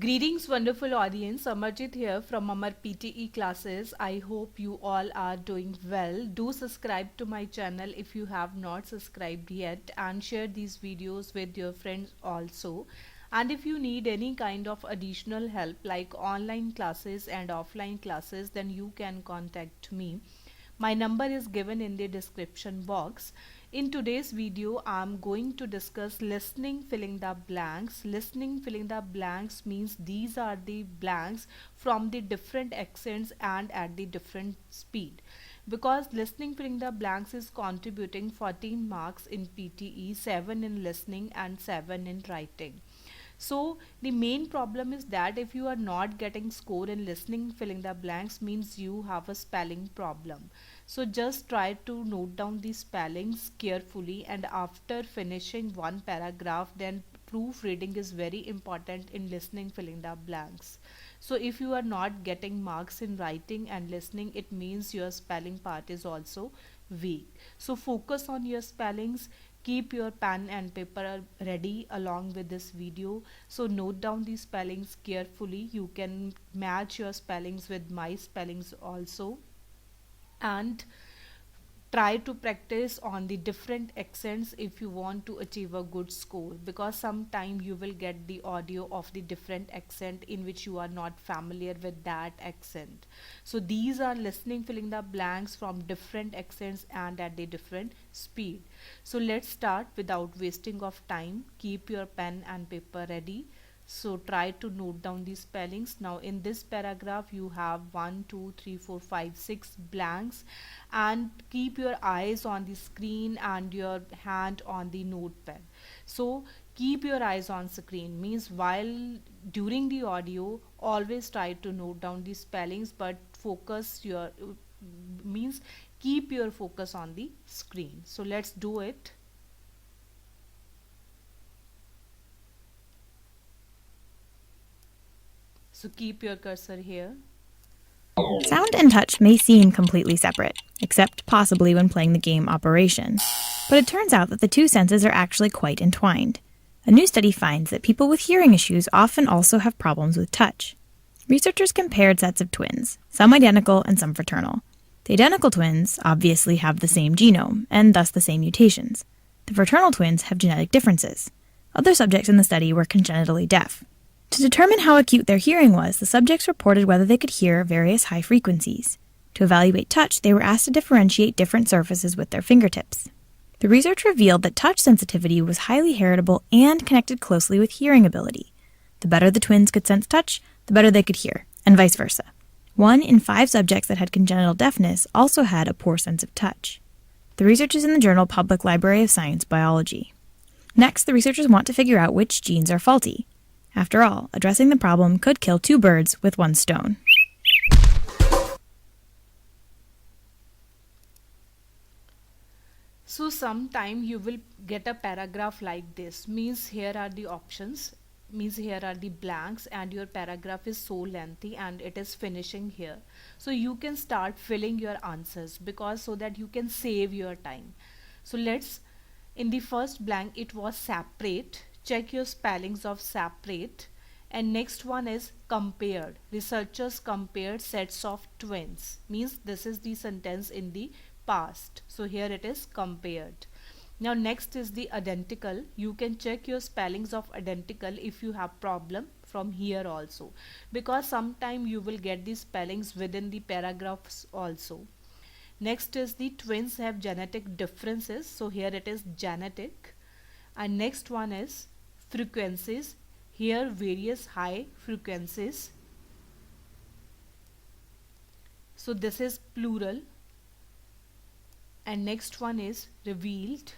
Greetings, wonderful audience. Amarjit here from Amar PTE classes. I hope you all are doing well. Do subscribe to my channel if you have not subscribed yet, and share these videos with your friends also. And if you need any kind of additional help like online classes and offline classes, then you can contact me. My number is given in the description box. In today's video, I'm going to discuss listening filling the blanks. Listening filling the blanks means these are the blanks from the different accents and at the different speed. Because listening filling the blanks is contributing 14 marks in PTE, 7 in listening and 7 in writing. So the main problem is that if you are not getting score in listening filling the blanks means you have a spelling problem. So just try to note down the spellings carefully, and after finishing one paragraph then proofreading is very important in listening filling the blanks. So if you are not getting marks in writing and listening, it means your spelling part is also weak. So focus on your spellings. Keep your pen and paper ready along with this video. So note down these spellings carefully. You can match your spellings with my spellings also, and try to practice on the different accents if you want to achieve a good score, because sometime you will get the audio of the different accent in which you are not familiar with that accent. So these are listening filling the blanks from different accents and at the different speed. So let's start without wasting of time. Keep your pen and paper ready. So try to note down these spellings. Now in this paragraph you have 1 2 3 4 5 6 blanks, and keep your eyes on the screen and your hand on the notepad. So keep your eyes on screen means while during the audio always try to note down the spellings, but focus your means keep your focus on the screen. So let's do it. So keep your cursor here. Sound and touch may seem completely separate, except possibly when playing the game Operation. But it turns out that the two senses are actually quite entwined. A new study finds that people with hearing issues often also have problems with touch. Researchers compared sets of twins, some identical and some fraternal. The identical twins obviously have the same genome, and thus the same mutations. The fraternal twins have genetic differences. Other subjects in the study were congenitally deaf. To determine how acute their hearing was, the subjects reported whether they could hear various high frequencies. To evaluate touch, they were asked to differentiate different surfaces with their fingertips. The research revealed that touch sensitivity was highly heritable and connected closely with hearing ability. The better the twins could sense touch, the better they could hear, and vice versa. 1 in 5 subjects that had congenital deafness also had a poor sense of touch. The research is in the journal Public Library of Science Biology. Next, the researchers want to figure out which genes are faulty. After all, addressing the problem could kill 2 birds with 1 stone. So sometime you will get a paragraph like this, means here are the options, means here are the blanks, and your paragraph is so lengthy and it is finishing here. So you can start filling your answers, because so that you can save your time. So let's, in the first blank it was separate. Check your spellings of separate. And next one is compared. Researchers compared sets of twins, means this is the sentence in the past. So here it is compared. Now next is the identical. You can check your spellings of identical if you have problem from here also, because sometime you will get the spellings within the paragraphs also. Next is the twins have genetic differences. So here it is genetic. And next one is frequencies. Here various high frequencies. So this is plural. And next one is revealed.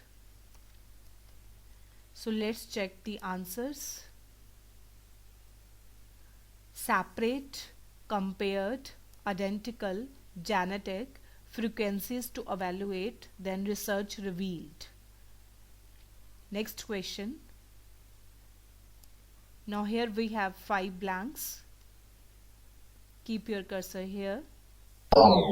So let's check the answers. Separate, compared, identical, genetic, frequencies to evaluate, then research revealed. Next question. Now here we have 5 blanks. Keep your cursor here.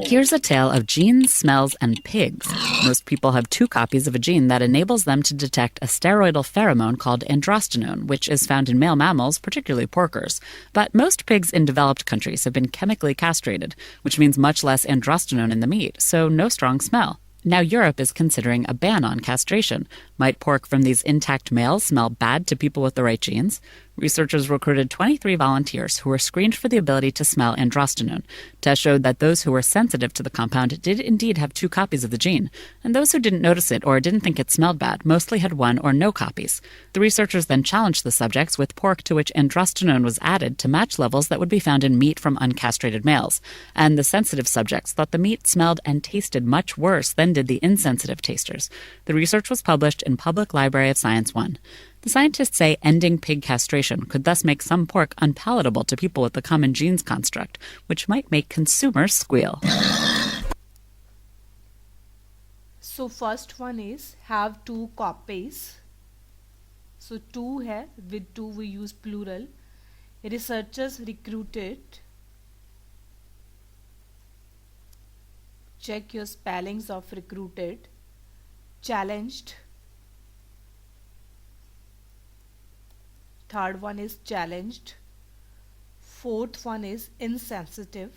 Here's a tale of genes, smells, and pigs. Most people have 2 copies of a gene that enables them to detect a steroidal pheromone called androstenone, which is found in male mammals, particularly porkers. But most pigs in developed countries have been chemically castrated, which means much less androstenone in the meat, so no strong smell. Now Europe is considering a ban on castration. Might pork from these intact males smell bad to people with the right genes? Researchers recruited 23 volunteers who were screened for the ability to smell androstenone. Tests showed that those who were sensitive to the compound did indeed have 2 copies of the gene, and those who didn't notice it or didn't think it smelled bad mostly had 1 or no copies. The researchers then challenged the subjects with pork to which androstenone was added to match levels that would be found in meat from uncastrated males, and the sensitive subjects thought the meat smelled and tasted much worse than did the insensitive tasters. The research was published in Public Library of Science 1. The scientists say ending pig castration could thus make some pork unpalatable to people with the common genes construct, which might make consumers squeal. So first one is have 2 copies. So 2 hai, with 2 we use plural. Researchers recruited. Check your spellings of recruited. Challenged. Third one is challenged. Fourth one is insensitive.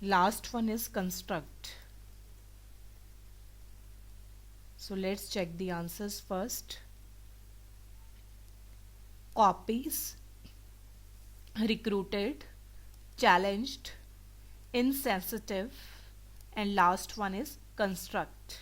Last one is construct. So let's check the answers first. Copies, recruited, challenged, insensitive, and last one is construct.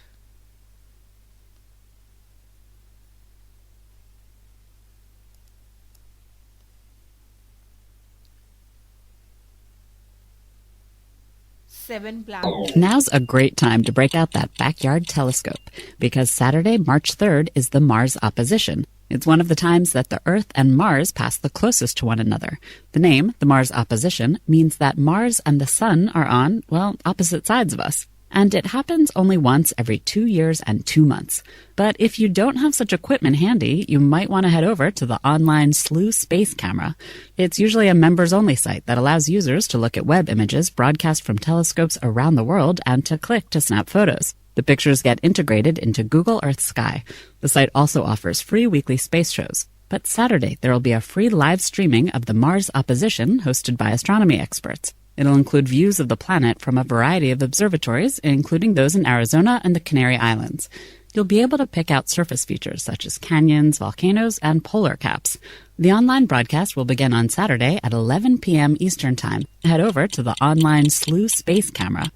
Now's a great time to break out that backyard telescope, because Saturday, March 3rd is the Mars opposition. It's one of the times that the Earth and Mars pass the closest to one another. The name, the Mars opposition, means that Mars and the Sun are on, well, opposite sides of us. And it happens only once every 2 years and 2 months. But if you don't have such equipment handy, you might want to head over to the online SLU Space Camera. It's usually a members-only site that allows users to look at web images broadcast from telescopes around the world and to click to snap photos. The pictures get integrated into Google Earth Sky. The site also offers free weekly space shows. But Saturday, there will be a free live streaming of the Mars opposition hosted by astronomy experts. It'll include views of the planet from a variety of observatories, including those in Arizona and the Canary Islands. You'll be able to pick out surface features such as canyons, volcanoes, and polar caps. The online broadcast will begin on Saturday at 11 p.m. Eastern Time. Head over to the online SLU Space Camera.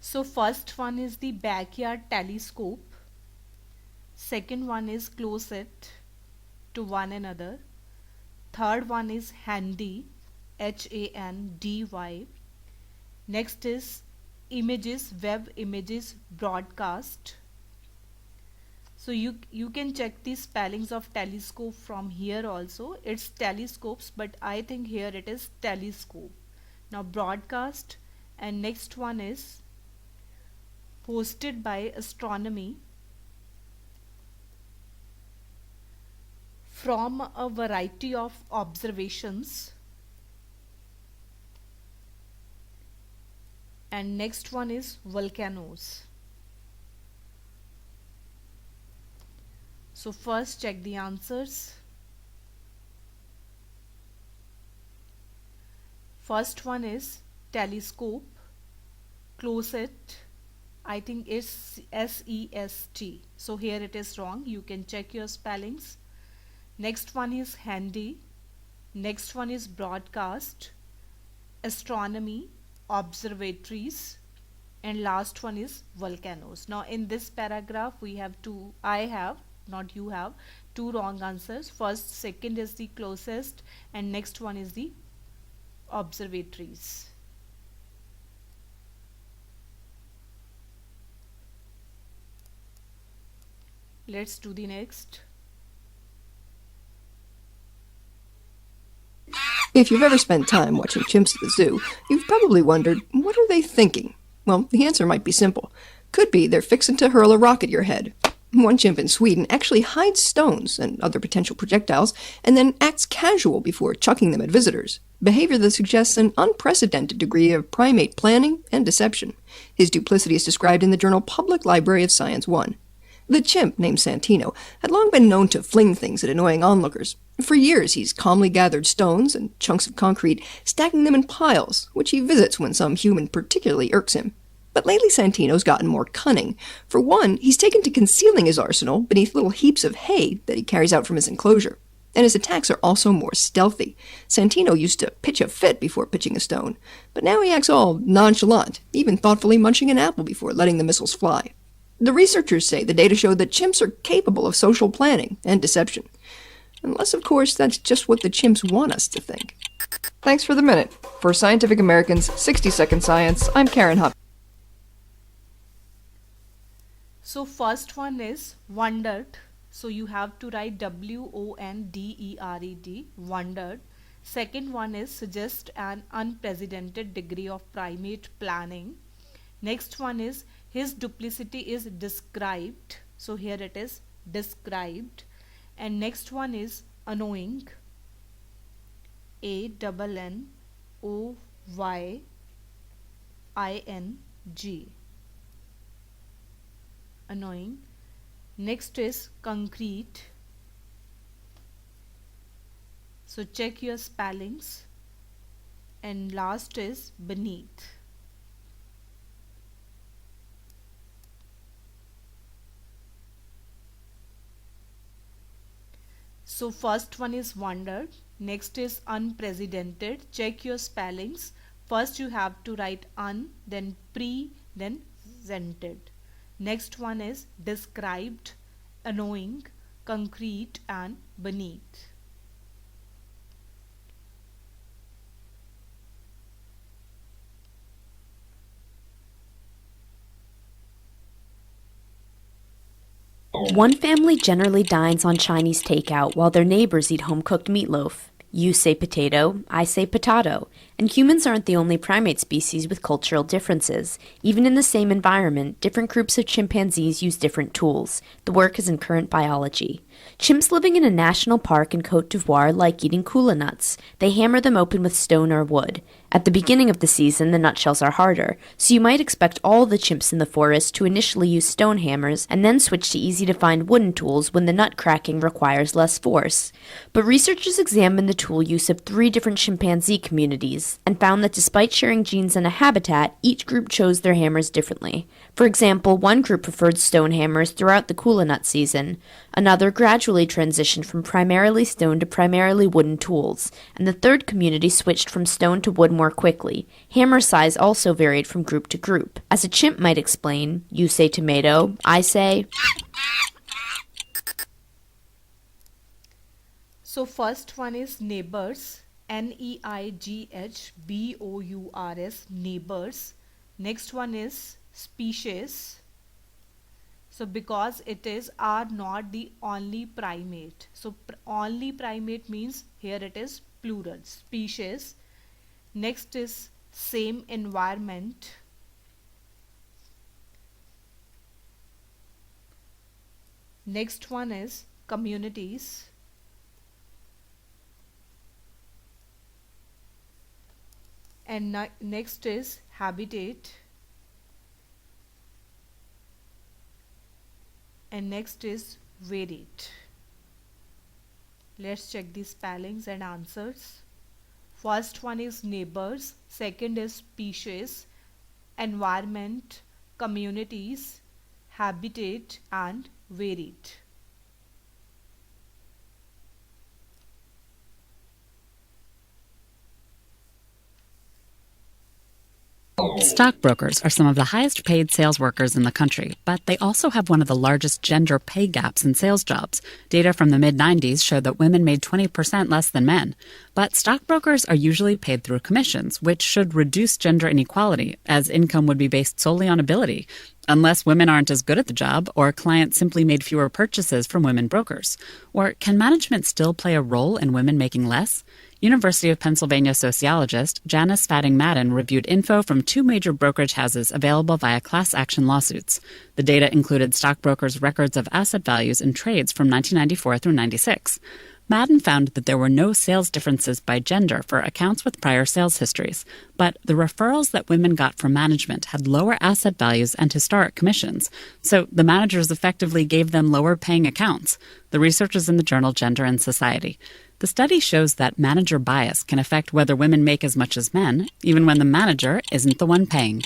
So first one is the backyard telescope. Second one is close it to one another. Third one is handy. HANDY. Next is images, web images broadcast. So you can check the spellings of telescope from here also. It's telescopes, but I think here it is telescope. Now broadcast, and next one is hosted by astronomy from a variety of observations. And next one is volcanoes. So first check the answers. First one is telescope. Close it. I think it's SEST. So here it is wrong. You can check your spellings. Next one is handy. Next one is broadcast. Astronomy. Observatories, and last one is volcanoes. Now in this paragraph we have two, I have, not you have, 2 wrong answers. First, second is the closest, and next one is the observatories. Let's do the next. If you've ever spent time watching chimps at the zoo, you've probably wondered, what are they thinking? Well, the answer might be simple. Could be they're fixing to hurl a rock at your head. One chimp in Sweden actually hides stones and other potential projectiles and then acts casual before chucking them at visitors, behavior that suggests an unprecedented degree of primate planning and deception. His duplicity is described in the journal Public Library of Science 1. The chimp, named Santino, had long been known to fling things at annoying onlookers. For years, he's calmly gathered stones and chunks of concrete, stacking them in piles, which he visits when some human particularly irks him. But lately Santino's gotten more cunning. For one, he's taken to concealing his arsenal beneath little heaps of hay that he carries out from his enclosure. And his attacks are also more stealthy. Santino used to pitch a fit before pitching a stone, but now he acts all nonchalant, even thoughtfully munching an apple before letting the missiles fly. The researchers say the data show that chimps are capable of social planning and deception. Unless, of course, that's just what the chimps want us to think. Thanks for the minute. For Scientific American's 60-Second Science, I'm Karen Hupp. So first one is wondered. So you have to write WONDERED, wondered. Second one is suggest an unprecedented degree of primate planning. Next one is his duplicity is described. So here it is described. And next one is annoying. ANNOYING. Annoying. Next is concrete. So check your spellings. And last is beneath. So first one is wondered. Next is unprecedented. Check your spellings. First you have to write un, then pre, then presented. Next one is described, annoying, concrete and beneath. One family generally dines on Chinese takeout while their neighbors eat home-cooked meatloaf. You say potato, I say potato. And humans aren't the only primate species with cultural differences. Even in the same environment, different groups of chimpanzees use different tools. The work is in Current Biology. Chimps living in a national park in Côte d'Ivoire like eating kula nuts. They hammer them open with stone or wood. At the beginning of the season, the nutshells are harder, so you might expect all the chimps in the forest to initially use stone hammers and then switch to easy-to-find wooden tools when the nut cracking requires less force. But researchers examined the tool use of 3 different chimpanzee communities and found that despite sharing genes and a habitat, each group chose their hammers differently. For example, one group preferred stone hammers throughout the kula nut season. Another gradually transitioned from primarily stone to primarily wooden tools, and the third community switched from stone to wood more quickly. Hammer size also varied from group to group. As a chimp might explain, you say tomato, I say... So first one is neighbors, NEIGHBOURS, neighbors. Next one is species. So because it is are not the only primate. So only primate means here it is plural, species. Next is same environment. Next one is communities. And next is habitat. And next is varied. Let's check the spellings and answers. First one is neighbors, second is species, environment, communities, habitat and varied. Stockbrokers are some of the highest paid sales workers in the country, but they also have one of the largest gender pay gaps in sales jobs. Data from the mid-90s showed that women made 20% less than men. But stockbrokers are usually paid through commissions, which should reduce gender inequality, as income would be based solely on ability, unless women aren't as good at the job or clients simply made fewer purchases from women brokers. Or can management still play a role in women making less? University of Pennsylvania sociologist Janice Fatting Madden reviewed info from 2 major brokerage houses available via class action lawsuits. The data included stockbrokers' records of asset values in trades from 1994 through 96. Madden found that there were no sales differences by gender for accounts with prior sales histories, but the referrals that women got from management had lower asset values and historic commissions, so the managers effectively gave them lower-paying accounts. The research is in the journal Gender and Society. The study shows that manager bias can affect whether women make as much as men, even when the manager isn't the one paying.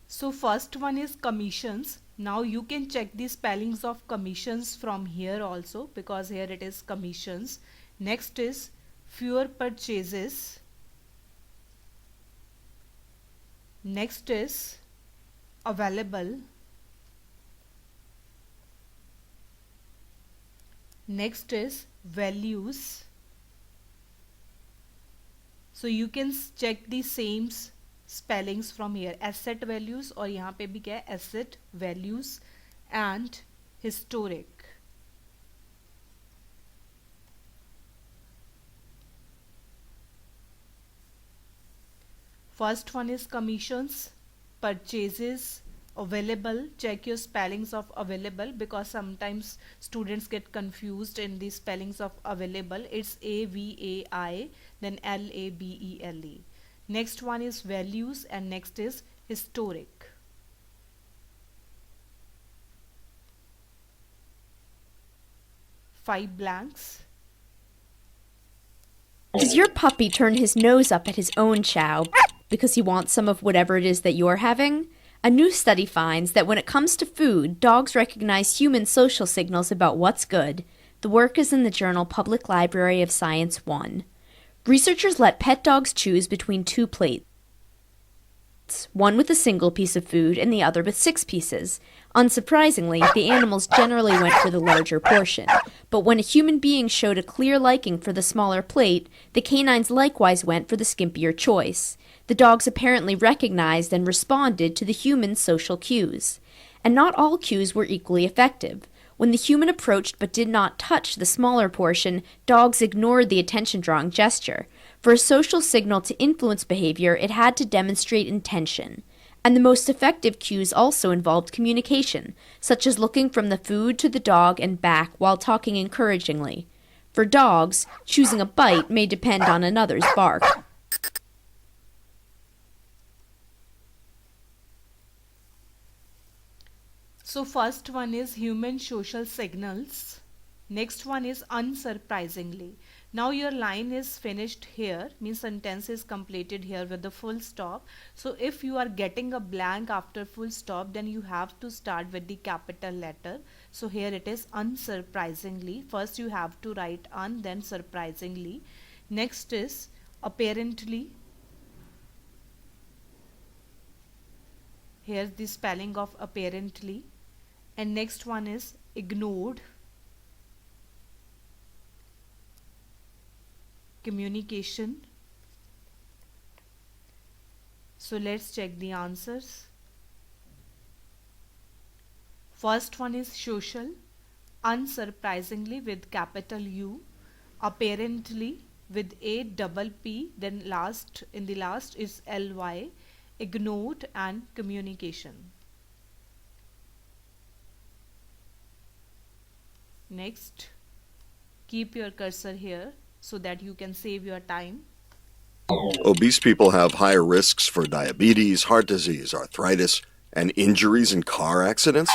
So first one is commissions. Now you can check the spellings of commissions from here also, because here it is commissions. Next is fewer purchases. Next is available. Next is values. So you can check the same spellings from here. Asset values, और यहाँ पे भी क्या है, asset values and historic. First one is commissions, purchases, available. Check your spellings of available, because sometimes students get confused in the spellings of available. It's A-V-A-I, then L-A-B-E-L-E. Next one is values, and next is historic. Five blanks. Does your puppy turn his nose up at his own chow because he wants some of whatever it is that you're having? A new study finds that when it comes to food, dogs recognize human social signals about what's good. The work is in the journal Public Library of Science 1. Researchers let pet dogs choose between 2 plates, one with a single piece of food and the other with 6 pieces. Unsurprisingly, the animals generally went for the larger portion, but when a human being showed a clear liking for the smaller plate, the canines likewise went for the skimpier choice. The dogs apparently recognized and responded to the human's social cues. And not all cues were equally effective. When the human approached but did not touch the smaller portion, dogs ignored the attention-drawing gesture. For a social signal to influence behavior, it had to demonstrate intention. And the most effective cues also involved communication, such as looking from the food to the dog and back while talking encouragingly. For dogs, choosing a bite may depend on another's bark. So first one is human social signals. Next one is unsurprisingly. Now your line is finished here, means sentence is completed here with the full stop. So if you are getting a blank after full stop, then you have to start with the capital letter. So here it is unsurprisingly. First you have to write un, then surprisingly. Next is apparently. Here's the spelling of apparently. And next one is ignored. Communication. So let's check the answers. First one is social, unsurprisingly with capital U, apparently with a double P, then in the last is LY, ignored, and communication. Next, keep your cursor here so that you can save your time. Obese people have higher risks for diabetes, heart disease, arthritis, and injuries in car accidents?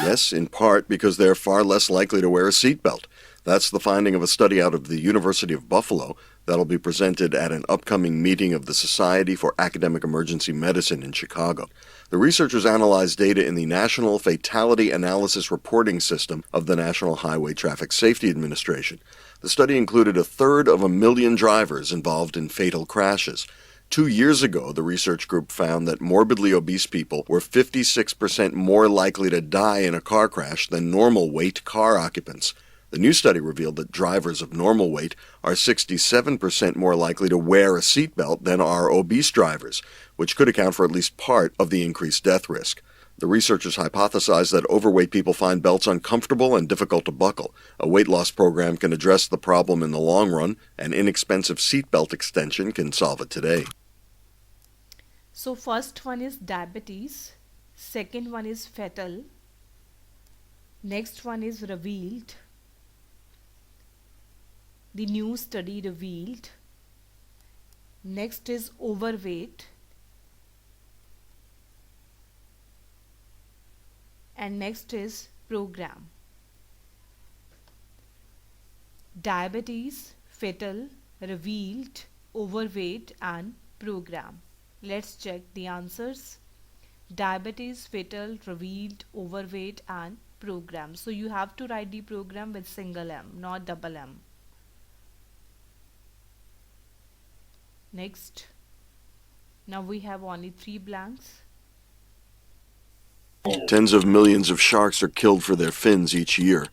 Yes, in part because they're far less likely to wear a seatbelt. That's the finding of a study out of the University of Buffalo that'll be presented at an upcoming meeting of the Society for Academic Emergency Medicine in Chicago. The researchers analyzed data in the National Fatality Analysis Reporting System of the National Highway Traffic Safety Administration. The study included 1/3 of a million drivers involved in fatal crashes. 2 years ago, the research group found that morbidly obese people were 56% more likely to die in a car crash than normal weight car occupants. The new study revealed that drivers of normal weight are 67% more likely to wear a seatbelt than are obese drivers, which could account for at least part of the increased death risk. The researchers hypothesized that overweight people find belts uncomfortable and difficult to buckle. A weight loss program can address the problem in the long run. An inexpensive seatbelt extension can solve it today. So first one is diabetes, second one is fatal, next one is revealed. The new study revealed. Next is overweight. And next is program. Diabetes, fatal, revealed, overweight and program. Let's check the answers. Diabetes, fatal, revealed, overweight and program. So you have to write the program with single M, not double M. Next. Now we have only 3 blanks. Tens of millions of sharks are killed for their fins each year.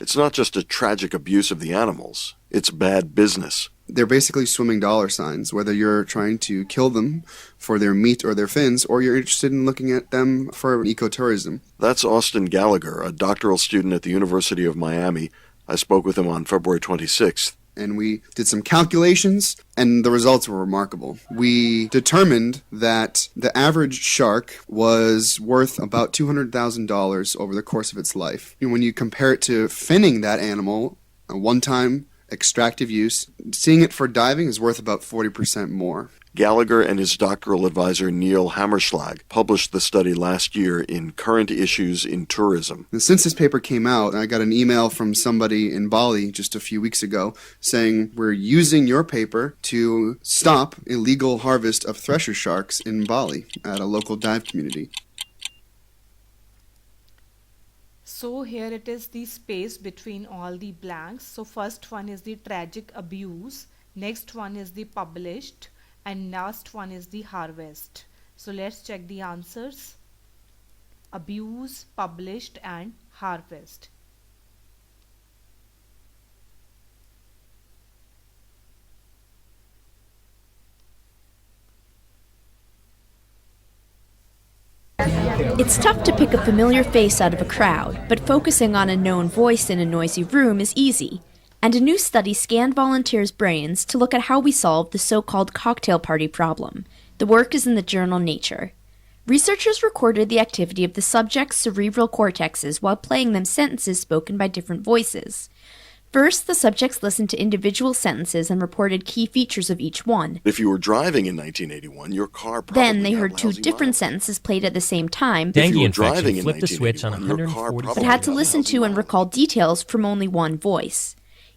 It's not just a tragic abuse of the animals, it's bad business. They're basically swimming dollar signs, whether you're trying to kill them for their meat or their fins, or you're interested in looking at them for ecotourism. That's Austin Gallagher, a doctoral student at the University of Miami. I spoke with him on February 26th. And we did some calculations, and the results were remarkable. We determined that the average shark was worth about $200,000 over the course of its life. And when you compare it to finning that animal, a one-time extractive use, seeing it for diving is worth about 40% more. Gallagher and his doctoral advisor Neil Hammerschlag published the study last year in Current Issues in Tourism. And since this paper came out, I got an email from somebody in Bali just a few weeks ago saying, we're using your paper to stop illegal harvest of thresher sharks in Bali at a local dive community. So here it is the space between all the blanks. So first one is the tragic abuse, next one is the published, and last one is the harvest. So let's check the answers. Abuse, published and harvest. It's tough to pick a familiar face out of a crowd, but focusing on a known voice in a noisy room is easy. And a new study scanned volunteers' brains to look at how we solve the so-called cocktail party problem. The work is in the journal Nature. Researchers recorded the activity of the subjects' cerebral cortexes while playing them sentences spoken by different voices. First, the subjects listened to individual sentences and reported key features of each one. If you were driving in 1981, your car probably Then they had heard 2 lousy different miles. sentences played at the same time, If you were Dengue driving infection in flipped the switch on 1981, your car 140 probably but had to had listen lousy to and miles. recall details from only one voice.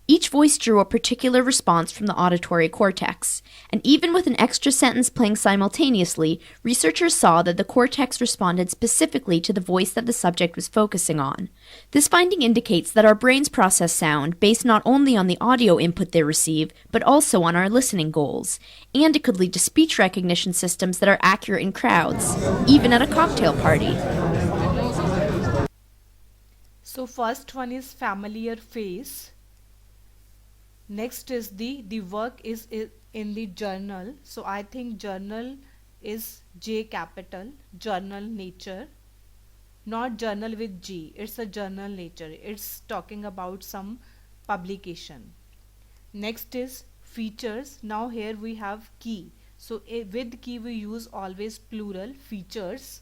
Each voice drew a particular response from the auditory cortex, and even with an extra sentence playing simultaneously, researchers saw that the cortex responded specifically to the voice that the subject was focusing on. This finding indicates that our brains process sound based not only on the audio input they receive, but also on our listening goals, and it could lead to speech recognition systems that are accurate in crowds, even at a cocktail party. So first one is familiar face. Next is the work is in the journal. So I think journal is J capital, journal Nature, not journal with G. It's a journal Nature. It's talking about some publication. Next is features. Now here we have key. So with key we use always plural, features.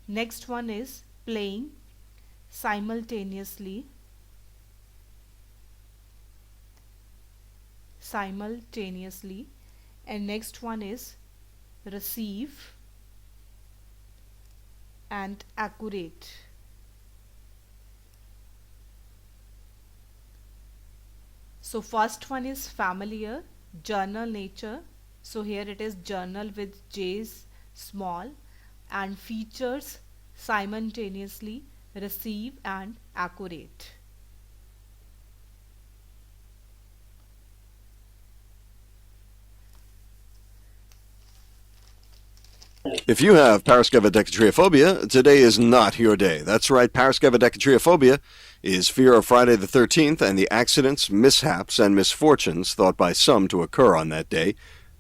Next one is playing simultaneously. And next one is receive and accurate. So first one is familiar, journal Nature. So here it is journal with J's small, and features simultaneously, receive and accurate. If you have paraskevidecatria, today is not your day. That's right, paraskevidecatria is fear of Friday the 13th and the accidents, mishaps, and misfortunes thought by some to occur on that day.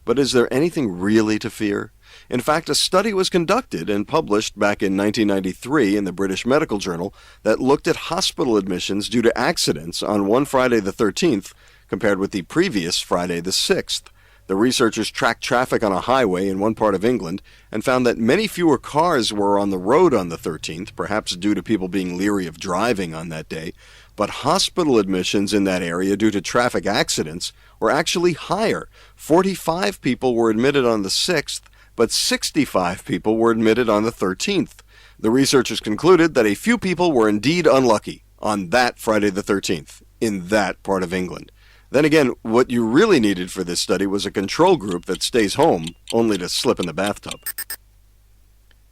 But is there anything really to fear? In fact, a study was conducted and published back in 1993 in the British Medical Journal that looked at hospital admissions due to accidents on one Friday the 13th compared with the previous Friday the 6th. The researchers tracked traffic on a highway in one part of England and found that many fewer cars were on the road on the 13th, perhaps due to people being leery of driving on that day, but hospital admissions in that area due to traffic accidents were actually higher. 45 people were admitted on the 6th, but 65 people were admitted on the 13th. The researchers concluded that a few people were indeed unlucky on that Friday the 13th in that part of England. Then again, what you really needed for this study was a control group that stays home only to slip in the bathtub.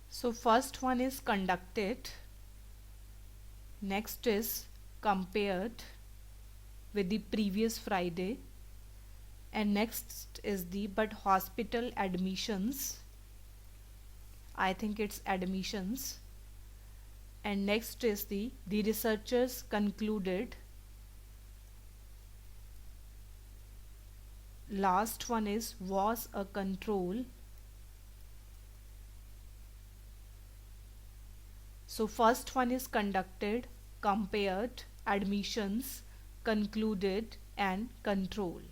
So first one is conducted, next is compared with the previous Friday, and next is the but hospital admissions, I think it's admissions, and next is the researchers concluded. Last one is was a control. So first one is conducted, compared, admissions, concluded, and control.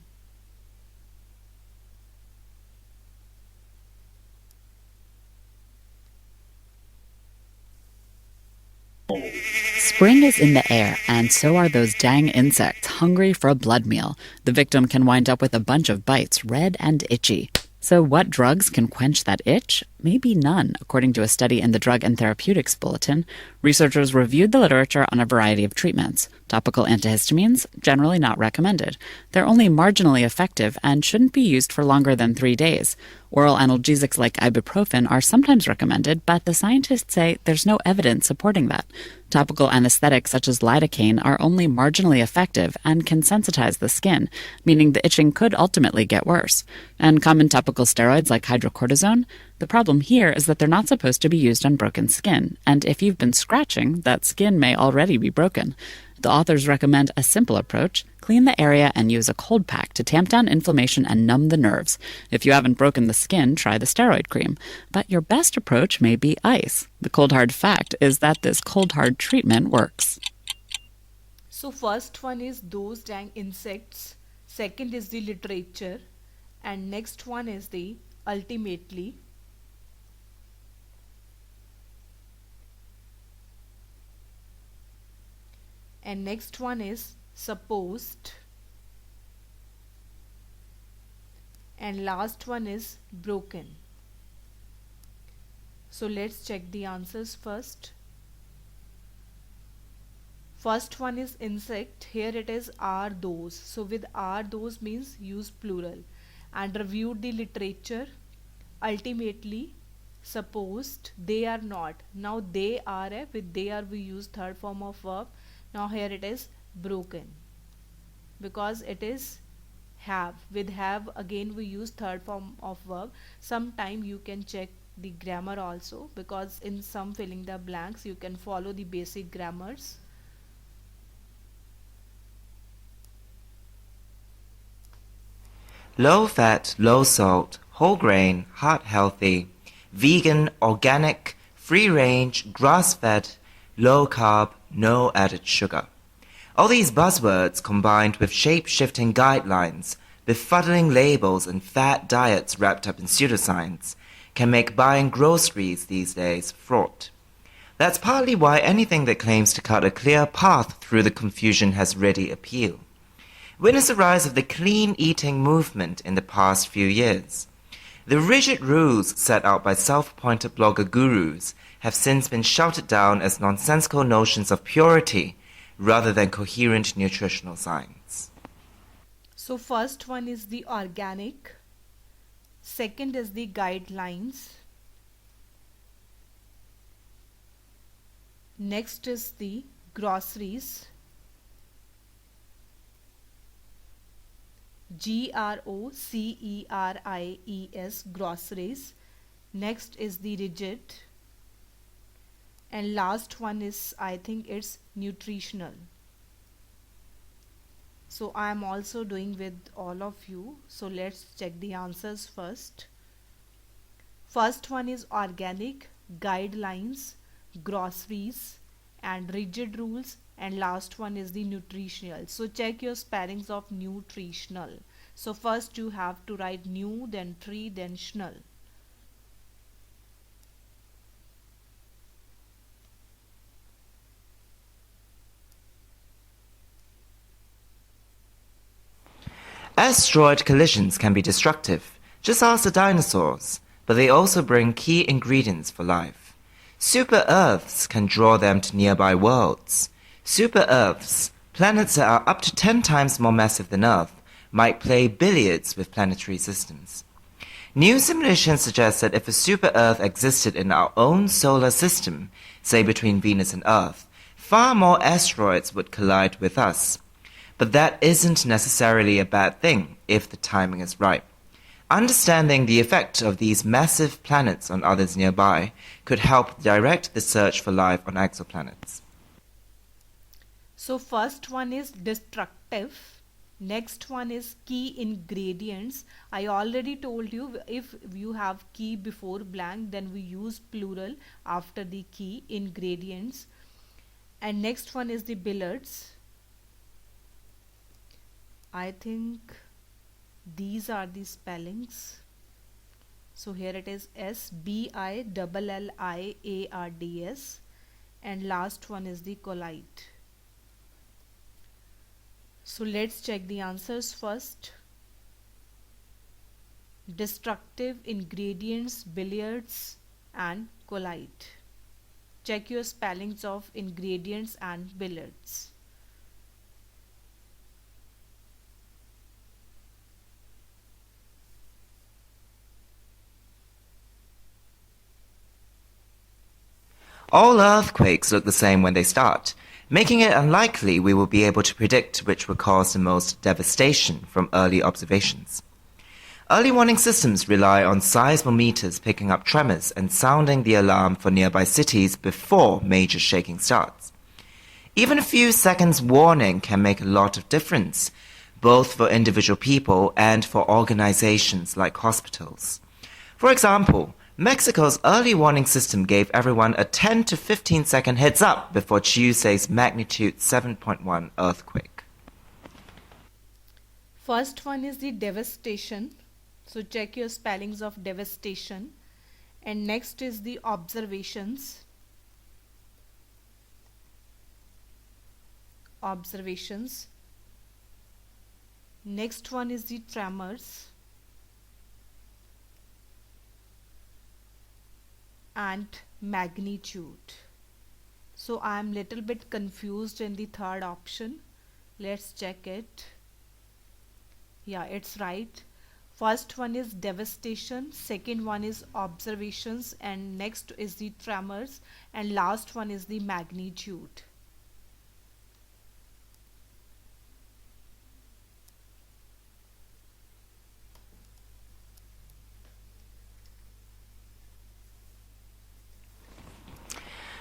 Spring is in the air, and so are those dang insects hungry for a blood meal. The victim can wind up with a bunch of bites, red and itchy. So what drugs can quench that itch? Maybe none, according to a study in the Drug and Therapeutics Bulletin. Researchers reviewed the literature on a variety of treatments. Topical antihistamines, generally not recommended. They're only marginally effective and shouldn't be used for longer than 3 days. Oral analgesics like ibuprofen are sometimes recommended, but the scientists say there's no evidence supporting that. Topical anesthetics such as lidocaine are only marginally effective and can sensitize the skin, meaning the itching could ultimately get worse. And common topical steroids like hydrocortisone, the problem here is that they're not supposed to be used on broken skin, and if you've been scratching, that skin may already be broken. The authors recommend a simple approach: clean the area and use a cold pack to tamp down inflammation and numb the nerves. If you haven't broken the skin, try the steroid cream. But your best approach may be ice. The cold hard fact is that this cold hard treatment works. So first one is those dang insects, second is the literature, and next one is the ultimately. And next one is supposed, and last one is broken. So let's check the answers first. First one is insect. Here it is are those. So with are those means use plural. And reviewed the literature. Ultimately, supposed, they are not. Now they are, with they are we use third form of verb. Now here it is broken because it is have. With have again we use third form of verb. Sometime you can check the grammar also, because in some filling the blanks you can follow the basic grammars. Low fat, low salt, whole grain, heart healthy, vegan, organic, free range, grass fed, low carb, no added sugar. All these buzzwords combined with shape-shifting guidelines, befuddling labels and fad diets wrapped up in pseudoscience can make buying groceries these days fraught. That's partly why anything that claims to cut a clear path through the confusion has ready appeal. Witness the rise of the clean eating movement in the past few years. The rigid rules set out by self-appointed blogger gurus have since been shouted down as nonsensical notions of purity rather than coherent nutritional science. So first one is the organic, second is the guidelines, next is the groceries, GROCERIES, groceries, next is the rigid, and last one is, I think it's nutritional. So I am also doing with all of you. So let's check the answers first. First one is organic, guidelines, groceries, and rigid rules, and last one is the nutritional. So check your spellings of nutritional. So first you have to write new, then tree, then schnell. Asteroid collisions can be destructive. Just ask the dinosaurs. But they also bring key ingredients for life. Super Earths can draw them to nearby worlds. Super Earths, planets that are up to 10 times more massive than Earth, might play billiards with planetary systems. New simulations suggest that if a super Earth existed in our own solar system, say between Venus and Earth, far more asteroids would collide with us. But that isn't necessarily a bad thing if the timing is right. Understanding the effect of these massive planets on others nearby could help direct the search for life on exoplanets. So first one is destructive. Next one is key ingredients. I already told you if you have key before blank, then we use plural after the key ingredients. And next one is the billiards. I think these are the spellings. So here it is SBILLIARDS, and last one is the collide. So let's check the answers first. Destructive, ingredients, billiards, and collide. Check your spellings of ingredients and billiards. All earthquakes look the same when they start, making it unlikely we will be able to predict which will cause the most devastation from early observations. Early warning systems rely on seismometers picking up tremors and sounding the alarm for nearby cities before major shaking starts. Even a few seconds warning can make a lot of difference, both for individual people and for organizations like hospitals. For example, Mexico's early warning system gave everyone a 10 to 15 second heads up before Tuesday's magnitude 7.1 earthquake. First one is the devastation. So check your spellings of devastation. And next is the observations. Observations. Next one is the tremors. And magnitude. So I am little bit confused in the third option. Let's check it. Yeah, it's right. First one is devastation, second one is observations, and next is the tremors, and last one is the magnitude.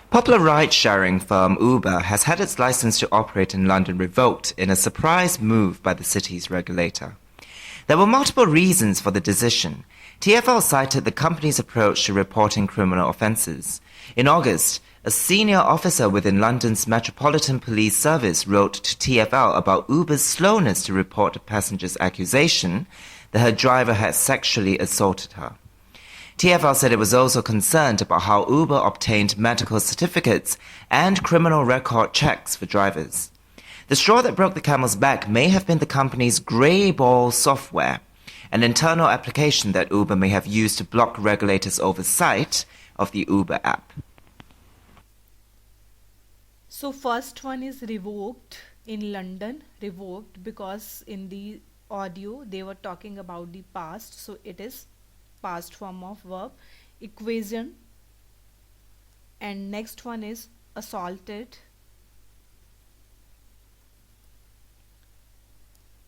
Popular ride-sharing firm Uber has had its license to operate in London revoked in a surprise move by the city's regulator. There were multiple reasons for the decision. TfL cited the company's approach to reporting criminal offences. In August, a senior officer within London's Metropolitan Police Service wrote to TfL about Uber's slowness to report a passenger's accusation that her driver had sexually assaulted her. TfL said it was also concerned about how Uber obtained medical certificates and criminal record checks for drivers. The straw that broke the camel's back may have been the company's Greyball software, an internal application that Uber may have used to block regulators' oversight of the Uber app. So first one is revoked in London, revoked because in the audio they were talking about the past, so it is past form of verb. Equation, and next one is assaulted,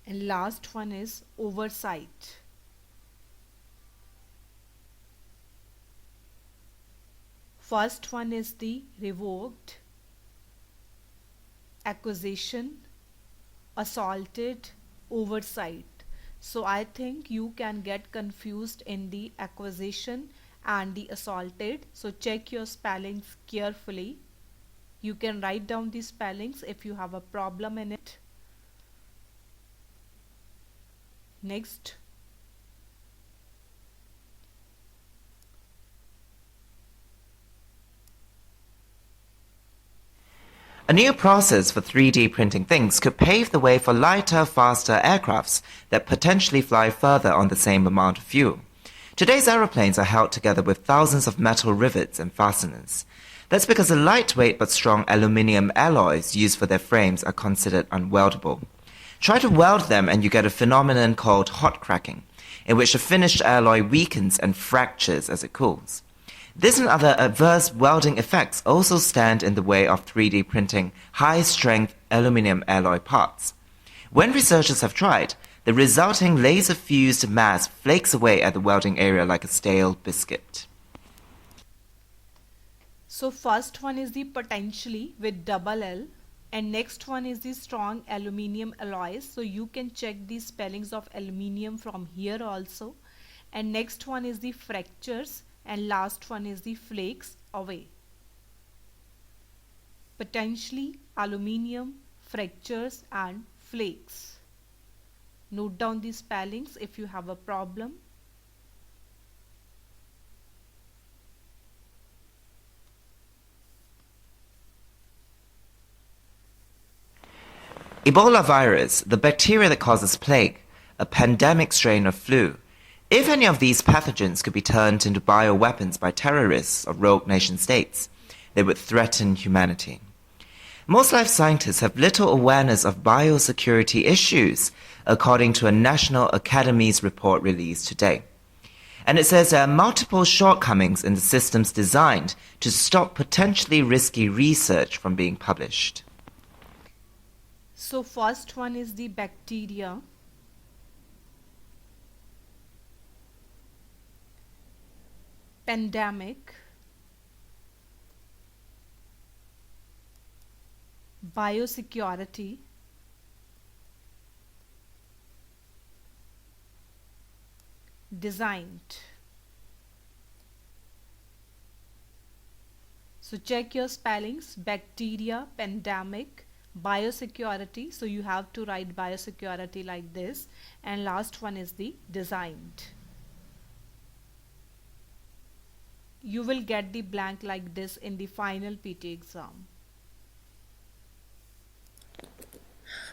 and last one is oversight. First one is the revoked, accusation, assaulted, oversight. So I think you can get confused in the acquisition and the assaulted. So check your spellings carefully. You can write down the spellings if you have a problem in it. Next, a new process for 3D printing things could pave the way for lighter, faster aircrafts that potentially fly further on the same amount of fuel. Today's aeroplanes are held together with thousands of metal rivets and fasteners. That's because the lightweight but strong aluminium alloys used for their frames are considered unweldable. Try to weld them and you get a phenomenon called hot cracking, in which the finished alloy weakens and fractures as it cools. This and other adverse welding effects also stand in the way of 3D printing high-strength aluminum alloy parts. When researchers have tried, the resulting laser-fused mass flakes away at the welding area like a stale biscuit. so first one is the potentially with double L, and next one is the strong aluminium alloys. So you can check the spellings of aluminium from here also. And next one is the fractures, and last one is the flakes away. Potentially, aluminium, fractures and flakes. Note down the spellings if you have a problem. Ebola virus, the bacteria that causes plague, a pandemic strain of flu. If any of these pathogens could be turned into bioweapons by terrorists or rogue nation states, they would threaten humanity. Most life scientists have little awareness of biosecurity issues, according to a National Academies report released today. And it says there are multiple shortcomings in the systems designed to stop potentially risky research from being published. So first one is the bacteria. Pandemic. Biosecurity. Designed. So check your spellings: bacteria, pandemic, biosecurity. So you have to write biosecurity like this, and last one is the designed. You will get the blank like this in the final PT exam.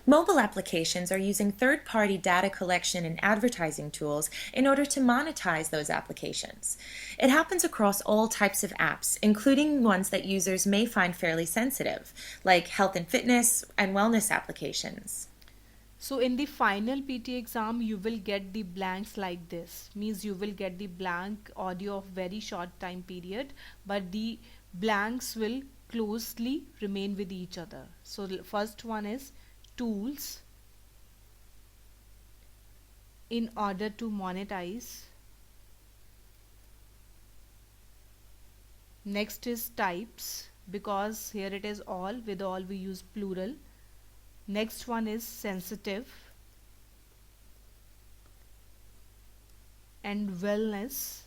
Mobile applications are using third-party data collection and advertising tools in order to monetize those applications. It happens across all types of apps, including ones that users may find fairly sensitive, like health and fitness and wellness applications. So in the final PT exam, you will get the blanks like this. Means you will get the blank audio of very short time period, but the blanks will closely remain with each other. So the first one is tools in order to monetize. Next is types, because here it is all, with all we use plural. Next one is sensitive and wellness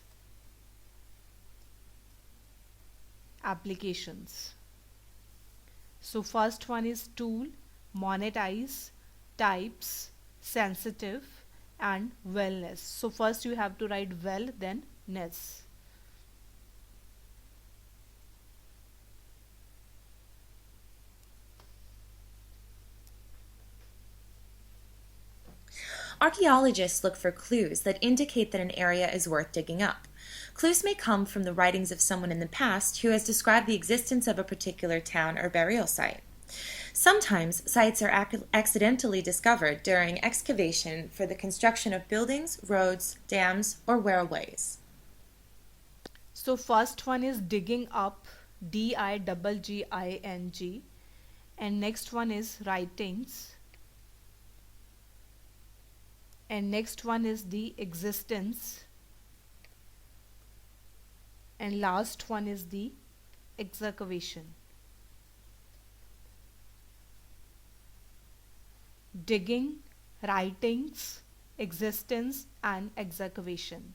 applications. So first one is tool, monetize, types, sensitive and wellness. So first you have to write well, then ness. Archaeologists look for clues that indicate that an area is worth digging up. Clues may come from the writings of someone in the past who has described the existence of a particular town or burial site. Sometimes sites are accidentally discovered during excavation for the construction of buildings, roads, dams, or railways. So first one is digging up, DIGGING, and next one is writings, and next one is the existence, and last one is the excavation. Digging, writings, existence and excavation.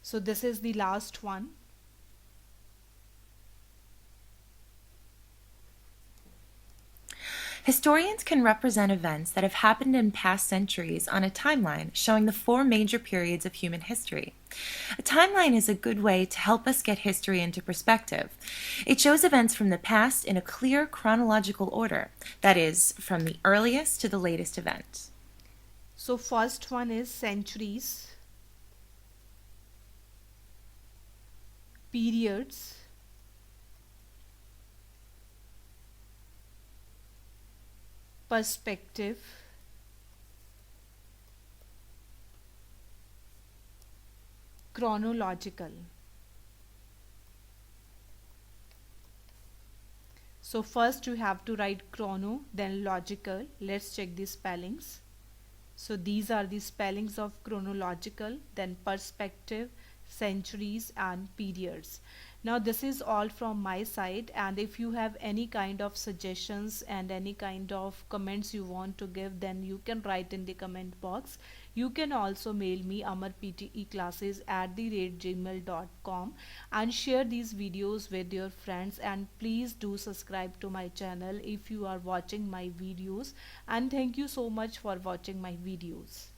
So this is the last one. Historians can represent events that have happened in past centuries on a timeline showing the 4 major periods of human history. A timeline is a good way to help us get history into perspective. It shows events from the past in a clear chronological order, that is, from the earliest to the latest event. So first one is centuries, periods, perspective, chronological. So first you have to write chrono, then logical. Let's check the spellings. So these are the spellings of chronological, then perspective, centuries and periods. Now this is all from my side, and if you have any kind of suggestions and any kind of comments you want to give, then you can write in the comment box. You can also mail me amarpteclasses@gmail.com and share these videos with your friends, and please do subscribe to my channel if you are watching my videos, and thank you so much for watching my videos.